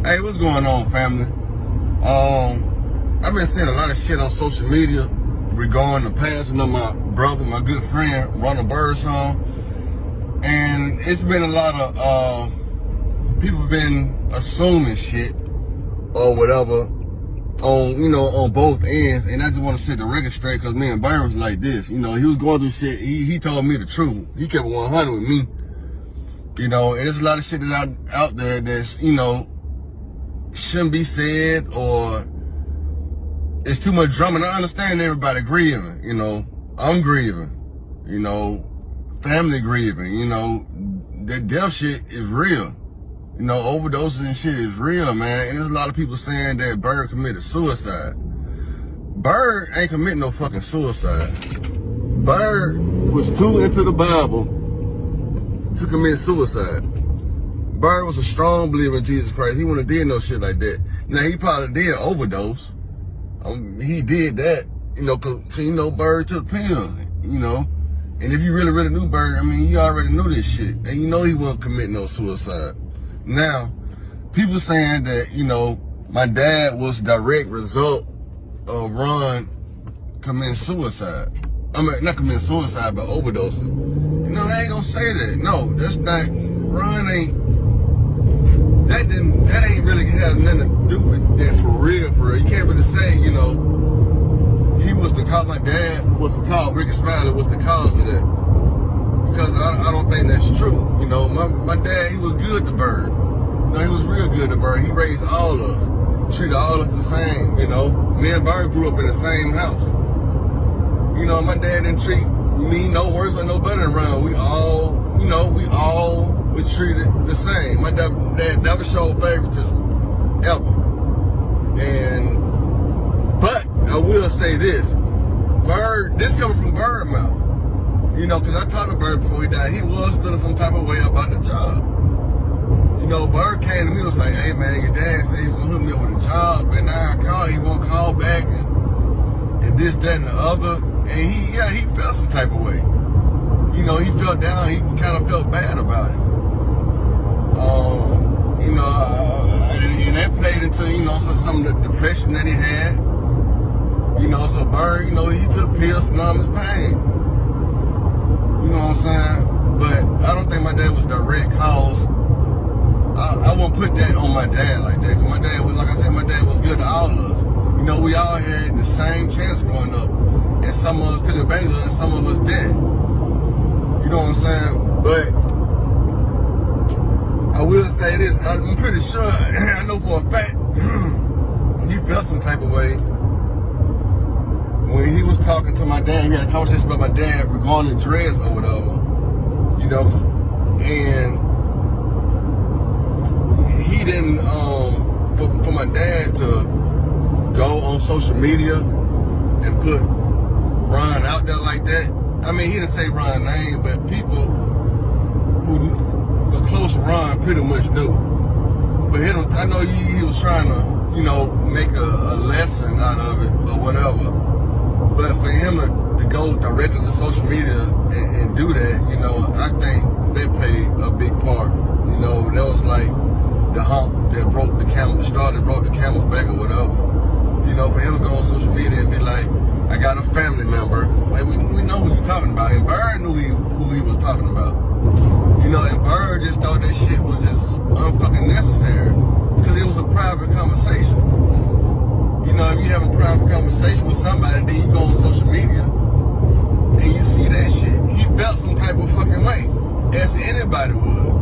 Hey, what's going on, family? I've been seeing a lot of shit on social media regarding the passing of my brother, my good friend, Ronald Birdsong. And it's been a lot of people been assuming shit or whatever on both ends. And I just want to set the record straight, because me and Bird was like this. He was going through shit. He told me the truth. He kept it 100 with me. And there's a lot of shit that's out there that's, shouldn't be said, or it's too much drama. And I understand everybody grieving, I'm grieving, family grieving, that death shit is real. Overdoses and shit is real, man. And there's a lot of people saying that Bird committed suicide. Bird ain't committing no fucking suicide. Bird was too into the Bible to commit suicide. Bird was a strong believer in Jesus Christ. He wouldn't have did no shit like that. Now, he probably did overdose. He did that, cause Bird took pills, And if you really knew Bird, you already knew this shit. And he wasn't committing no suicide. Now, people saying that, my dad was direct result of Ron committing suicide. Not committing suicide, but overdosing. I ain't gonna say that. No, that's not, Ron ain't, that ain't really have nothing to do with that for real. You can't really say, he was the cause, my dad was the cause, Ricky Smiley was the cause of that. Because I don't think that's true. My dad, he was good to Bird. He was real good to Bird. He raised all of us, treated all of us the same, Me and Bird grew up in the same house. My dad didn't treat me no worse or no better than Ron. We all was treated the same. My dad never showed favoritism, ever. But I will say this, Bird, this coming from Bird mouth. Cause I talked to Bird before he died. He was feeling some type of way about the job. Bird came to me and was like, hey man, your dad said he was gonna hook me up with a job, and now I call, he won't call back, and this, that, and the other. And he felt some type of way. He felt down, he kind of felt bad about it. And that played into, some of the depression that he had. So Bird, he took pills to numb his pain. You know what I'm saying? But I don't think my dad was direct cause. I won't put that on my dad like that. Cause my dad was, like I said, my dad was good to all of us. We all had the same chance growing up. And some of us took advantage of it, and some of us didn't. You know what I'm saying? But I will say this, I'm pretty sure, I know for a fact, he felt some type of way when he was talking to my dad. He had a conversation about my dad regarding dreads or whatever, and he didn't, for my dad to go on social media and put Ron out there like that. He didn't say Ron's name, but people who was close to Ron pretty much knew. But I know he was trying to, make a lesson out of it or whatever. But for him to go directly to social media and do that, I think they played a big part. That was like the hump that broke the camel, the straw that broke the camel's back or whatever. For him to go on social media and be like, I got a family member. Like, we know who you're talking about. And Bird knew who he was talking about. And Bird just thought that shit was just unfucking necessary. Because it was a private conversation. If you have a private conversation with somebody, then you go on social media and you see that shit. He felt some type of fucking way, as anybody would.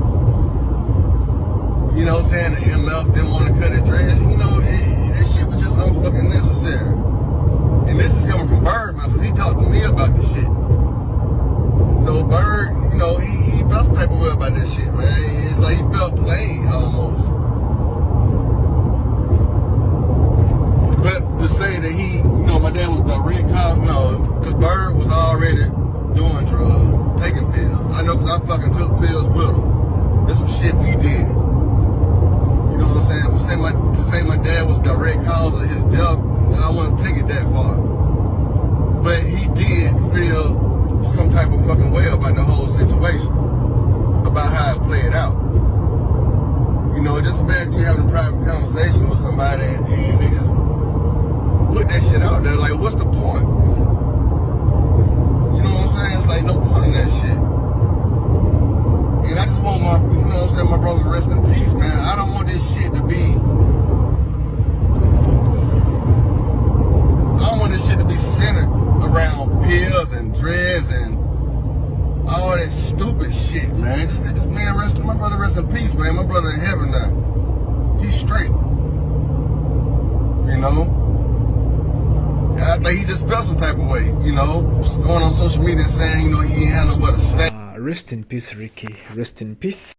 Saying the MF didn't want to cut his dreads. That shit was just unfucking necessary. And this is coming from Bird, man, because he talked to me about this shit. Bird, he felt some type of way about this shit, man. It's like he felt played almost. But to say that my dad was direct cause, because Bird was already doing drugs, taking pills. I know because I fucking took pills with him. That's some shit we did. You know what I'm saying? To say my dad was direct cause of his death, I wouldn't take it that far. But he did feel some type of fucking way about the whole situation, about how it played out. know, just imagine you having a private conversation with somebody and they just put that shit out there. Like, what's the point? You know what I'm saying? It's like no point in that shit. And I just want my, you know what I'm saying, my brother to rest in peace, man. I don't want this shit to be, I don't want this shit to be centered around pills and dreads and all that stupid shit, man. Just let this man rest, my brother rest in peace, man. My brother in heaven now. He's straight. You know? I think he just felt some type of way, you know, going on social media saying, you know, he ain't had nowhere to stay. Rest in peace, Ricky. Rest in peace.